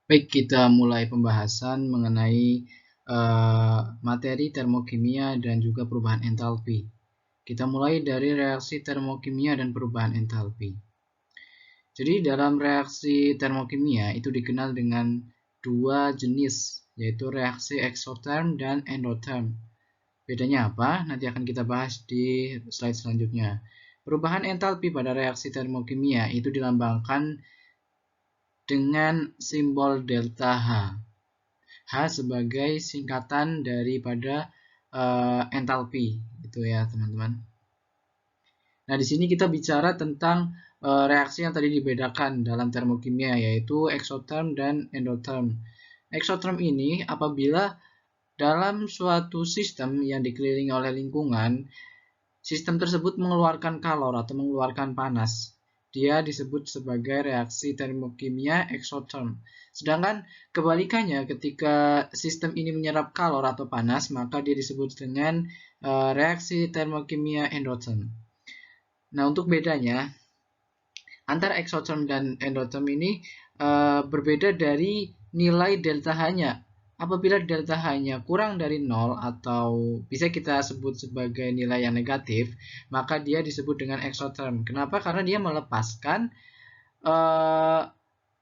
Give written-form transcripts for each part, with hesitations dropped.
Baik, kita mulai pembahasan mengenai materi termokimia dan juga perubahan entalpi. Kita mulai dari reaksi termokimia dan perubahan entalpi. Jadi dalam reaksi termokimia itu dikenal dengan dua jenis, yaitu reaksi eksoterm dan endotherm. Bedanya apa? Nanti akan kita bahas di slide selanjutnya. Perubahan entalpi pada reaksi termokimia itu dilambangkan dengan simbol delta H. H sebagai singkatan daripada entalpi, gitu ya teman-teman. Nah, di sini kita bicara tentang reaksi yang tadi dibedakan dalam termokimia, yaitu eksoterm dan endotherm. Eksoterm ini apabila dalam suatu sistem yang dikelilingi oleh lingkungan, sistem tersebut mengeluarkan kalor atau mengeluarkan panas. Dia disebut sebagai reaksi termokimia eksoterm. Sedangkan kebalikannya, ketika sistem ini menyerap kalor atau panas, maka dia disebut dengan reaksi termokimia endotherm. Nah, untuk bedanya antara eksoterm dan endotherm ini berbeda dari nilai delta H-nya. Apabila delta H-nya kurang dari 0 atau bisa kita sebut sebagai nilai yang negatif, maka dia disebut dengan eksoterm. Kenapa? Karena dia melepaskan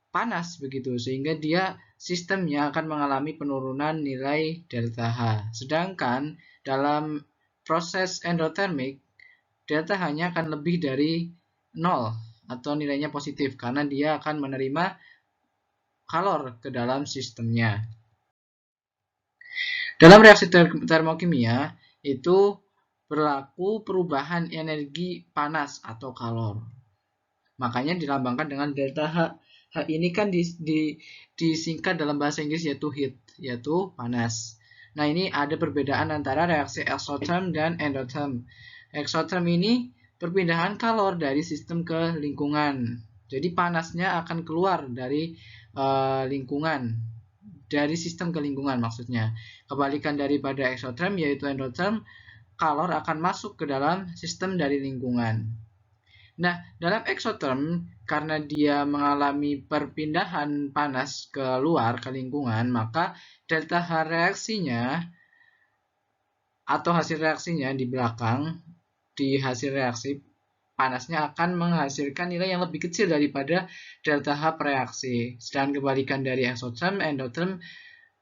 panas begitu, sehingga dia sistemnya akan mengalami penurunan nilai delta H. Sedangkan dalam proses endotermik, delta H-nya akan lebih dari 0 atau nilainya positif karena dia akan menerima kalor ke dalam sistemnya. Dalam reaksi termokimia itu berlaku perubahan energi panas atau kalor. Makanya dilambangkan dengan delta H. H ini kan disingkat dalam bahasa Inggris yaitu heat, yaitu panas. Nah, ini ada perbedaan antara reaksi exotherm dan endotherm. Exotherm ini perpindahan kalor dari sistem ke lingkungan. Jadi panasnya akan keluar dari lingkungan, dari sistem ke lingkungan maksudnya. Kebalikan daripada exotherm yaitu endotherm, kalor akan masuk ke dalam sistem dari lingkungan. Nah, dalam exotherm, karena dia mengalami perpindahan panas ke luar, ke lingkungan, maka delta H reaksinya atau hasil reaksinya di belakang, di hasil reaksi, panasnya akan menghasilkan nilai yang lebih kecil daripada delta H per reaksi. Sedangkan kebalikan dari exotherm, endotherm,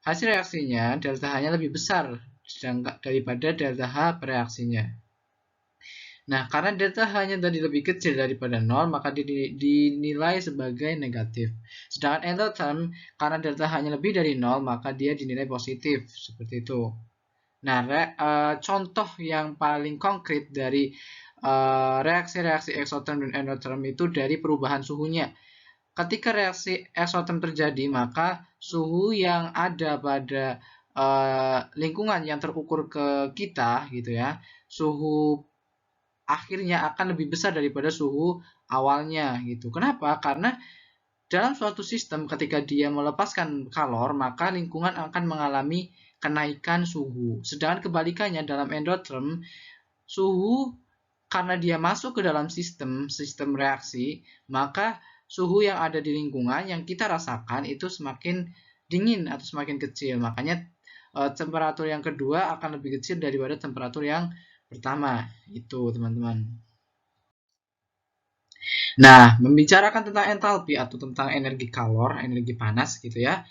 hasil reaksinya delta H-nya lebih besar daripada delta H per reaksinya. Nah, karena delta H-nya tadi lebih kecil daripada 0, maka dinilai sebagai negatif. Sedangkan endotherm, karena delta H-nya lebih dari 0, maka dia dinilai positif. Seperti itu. Nah, contoh yang paling konkret dari reaksi-reaksi exotherm dan endotherm itu dari perubahan suhunya. Ketika reaksi exotherm terjadi, maka suhu yang ada pada lingkungan yang terukur ke kita, gitu ya, suhu akhirnya akan lebih besar daripada suhu awalnya gitu. Kenapa? Karena dalam suatu sistem ketika dia melepaskan kalor, maka lingkungan akan mengalami kenaikan suhu. Sedangkan kebalikannya dalam endotherm, suhu karena dia masuk ke dalam sistem reaksi, maka suhu yang ada di lingkungan yang kita rasakan itu semakin dingin atau semakin kecil. Makanya temperatur yang kedua akan lebih kecil daripada temperatur yang pertama. Itu, teman-teman. Nah, membicarakan tentang entalpi atau tentang energi kalor, energi panas gitu ya.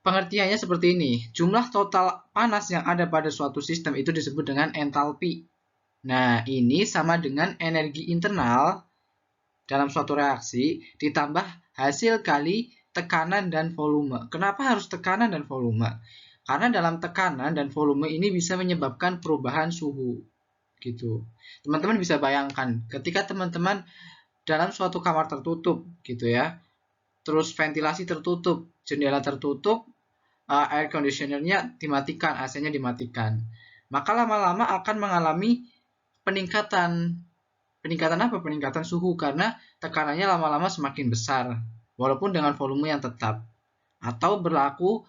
Pengertiannya seperti ini. Jumlah total panas yang ada pada suatu sistem itu disebut dengan entalpi. Nah, ini sama dengan energi internal dalam suatu reaksi ditambah hasil kali tekanan dan volume. Kenapa harus tekanan dan volume? Karena dalam tekanan dan volume ini bisa menyebabkan perubahan suhu. Gitu. Teman-teman bisa bayangkan ketika teman-teman dalam suatu kamar tertutup gitu ya, terus ventilasi tertutup, jendela tertutup, air conditionernya dimatikan, AC-nya dimatikan, maka lama-lama akan mengalami peningkatan apa? Peningkatan suhu karena tekanannya lama-lama semakin besar walaupun dengan volume yang tetap. Atau berlaku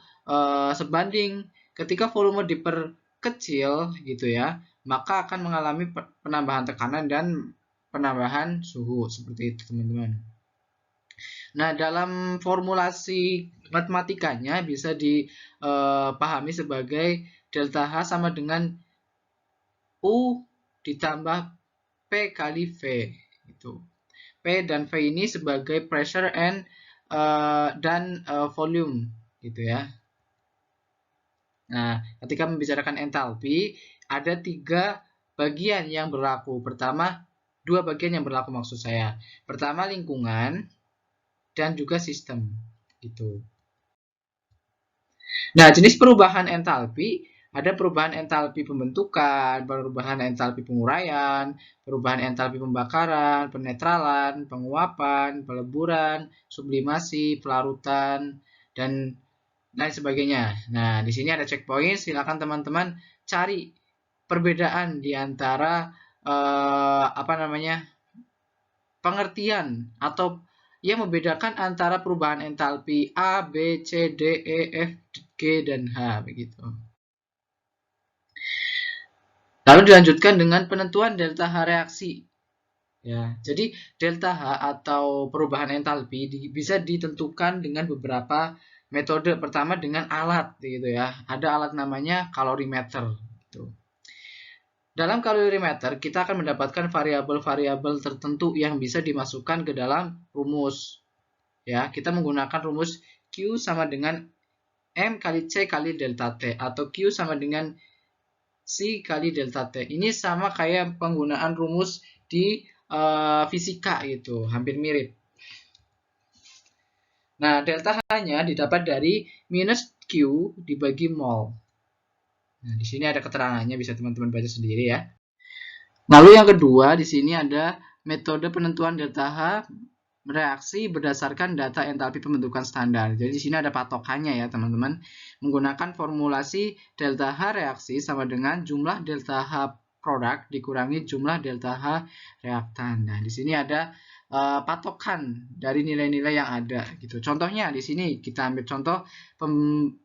sebanding, ketika volume diperkecil gitu ya, maka akan mengalami penambahan tekanan dan penambahan suhu. Seperti itu, teman-teman. Nah, dalam formulasi matematikanya bisa dipahami sebagai delta H sama dengan U ditambah P kali V. Gitu. P dan V ini sebagai pressure dan volume. Gitu ya. Nah, ketika membicarakan entalpi, ada 3 bagian yang berlaku. Pertama, 2 bagian yang berlaku maksud saya. Pertama, lingkungan dan juga sistem. Gitu. Nah, jenis perubahan entalpi, ada perubahan entalpi pembentukan, perubahan entalpi penguraian, perubahan entalpi pembakaran, penetralan, penguapan, peleburan, sublimasi, pelarutan, dan lain sebagainya. Nah, di sini ada checkpoint, silakan teman-teman cari perbedaan di antara pengertian atau yang membedakan antara perubahan entalpi A, B, C, D, E, F, G, dan H begitu. Lalu dilanjutkan dengan penentuan delta H reaksi. Ya, jadi delta H atau perubahan entalpi bisa ditentukan dengan beberapa metode. Pertama dengan alat gitu ya. Ada alat namanya kalorimeter gitu. Dalam kalorimeter kita akan mendapatkan variabel-variabel tertentu yang bisa dimasukkan ke dalam rumus. Ya, kita menggunakan rumus Q sama dengan M kali C kali delta T atau Q sama dengan C kali delta T. Ini sama kayak penggunaan rumus di fisika gitu, hampir mirip. Nah, delta H-nya didapat dari minus Q dibagi mol. Nah, di sini ada keterangannya, bisa teman-teman baca sendiri ya. Lalu yang kedua, di sini ada metode penentuan delta H reaksi berdasarkan data entalpi pembentukan standar. Jadi di sini ada patokannya ya, teman-teman. Menggunakan formulasi delta H reaksi sama dengan jumlah delta H produk dikurangi jumlah delta H reaktan. Nah, di sini ada patokan dari nilai-nilai yang ada gitu. Contohnya di sini kita ambil contoh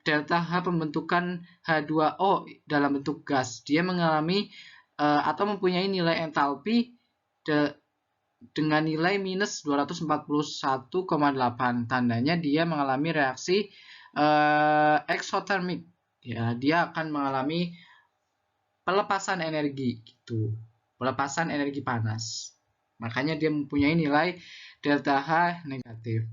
delta H pembentukan H2O dalam bentuk gas. Dia mengalami atau mempunyai nilai entalpi dengan nilai minus 241,8. Tandanya dia mengalami reaksi eksotermik. Ya, dia akan mengalami pelepasan energi gitu. Pelepasan energi panas. Makanya dia mempunyai nilai delta H negatif.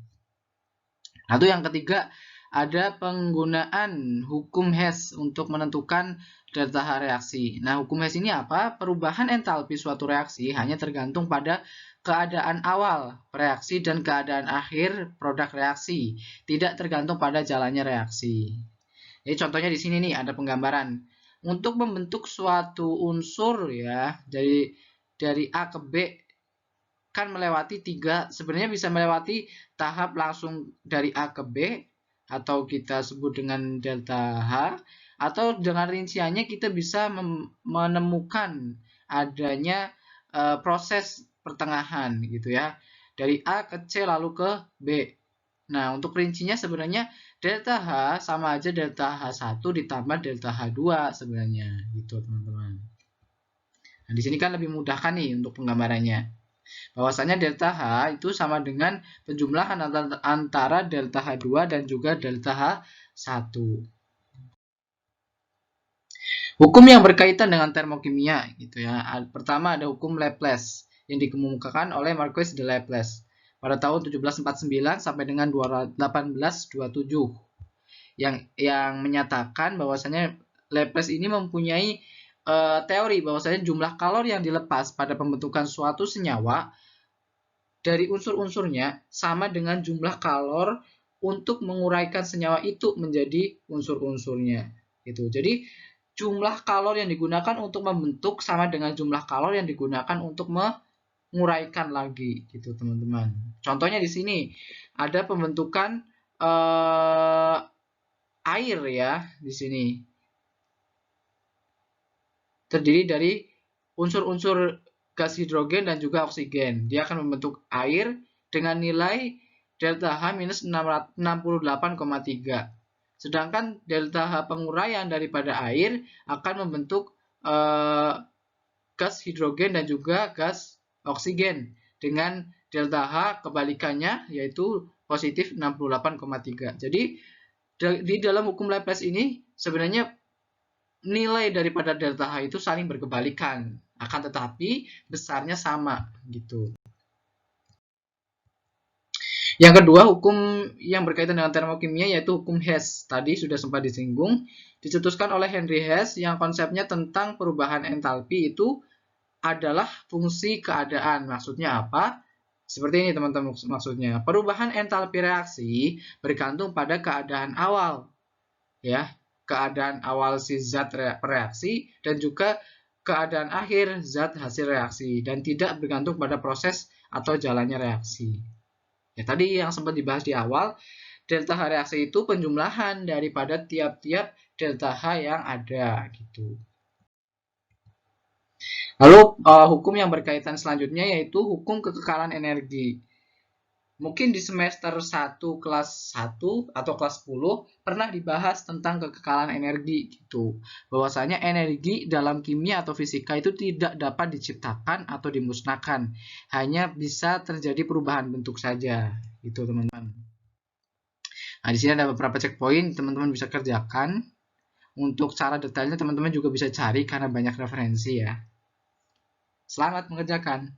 Lalu yang ketiga, ada penggunaan hukum Hess untuk menentukan delta H reaksi. Nah, hukum Hess ini apa? Perubahan entalpi suatu reaksi hanya tergantung pada keadaan awal reaksi dan keadaan akhir produk reaksi, tidak tergantung pada jalannya reaksi. Jadi contohnya di sini nih ada penggambaran. Untuk membentuk suatu unsur ya, dari A ke B kan melewati sebenarnya bisa melewati tahap langsung dari A ke B, atau kita sebut dengan delta H, atau dengan rinciannya kita bisa menemukan adanya proses pertengahan gitu ya, dari A ke C lalu ke B. Nah, untuk rincinya sebenarnya delta H sama aja delta H1 ditambah delta H2 sebenarnya gitu teman-teman. Nah, di sini kan lebih mudah kan nih untuk penggambarannya. Bahwasanya delta H itu sama dengan penjumlahan antara delta H2 dan juga delta H1. Hukum yang berkaitan dengan termokimia gitu ya. Pertama ada hukum Laplace yang dikemukakan oleh Marquis de Laplace pada tahun 1749 sampai dengan 1827 yang menyatakan bahwasanya Laplace ini mempunyai teori bahwasanya jumlah kalori yang dilepas pada pembentukan suatu senyawa dari unsur-unsurnya sama dengan jumlah kalor untuk menguraikan senyawa itu menjadi unsur-unsurnya. Gitu. Jadi jumlah kalor yang digunakan untuk membentuk sama dengan jumlah kalor yang digunakan untuk menguraikan lagi, gitu teman-teman. Contohnya di sini ada pembentukan air ya di sini. Terdiri dari unsur-unsur gas hidrogen dan juga oksigen. Dia akan membentuk air dengan nilai delta H minus 68,3. Sedangkan delta H penguraian daripada air akan membentuk gas hidrogen dan juga gas oksigen dengan delta H kebalikannya yaitu positif 68,3. Jadi di dalam hukum Laplace ini sebenarnya nilai daripada delta H itu saling berkebalikan, akan tetapi besarnya sama gitu. Yang kedua, hukum yang berkaitan dengan termokimia yaitu hukum Hess. Tadi sudah sempat disinggung, dicetuskan oleh Henry Hess yang konsepnya tentang perubahan entalpi itu adalah fungsi keadaan. Maksudnya apa? Seperti ini teman-teman maksudnya. Perubahan entalpi reaksi bergantung pada keadaan awal. Ya, keadaan awal si zat reaksi dan juga keadaan akhir zat hasil reaksi dan tidak bergantung pada proses atau jalannya reaksi. Ya, tadi yang sempat dibahas di awal, delta H reaksi itu penjumlahan daripada tiap-tiap delta H yang ada gitu. Lalu hukum yang berkaitan selanjutnya yaitu hukum kekekalan energi. Mungkin di semester 1 kelas 1 atau kelas 10 pernah dibahas tentang kekekalan energi gitu. Bahwasanya energi dalam kimia atau fisika itu tidak dapat diciptakan atau dimusnahkan. Hanya bisa terjadi perubahan bentuk saja. Gitu teman-teman. Nah, di sini ada beberapa checkpoint teman-teman bisa kerjakan. Untuk cara detailnya teman-teman juga bisa cari karena banyak referensi ya. Selamat mengerjakan.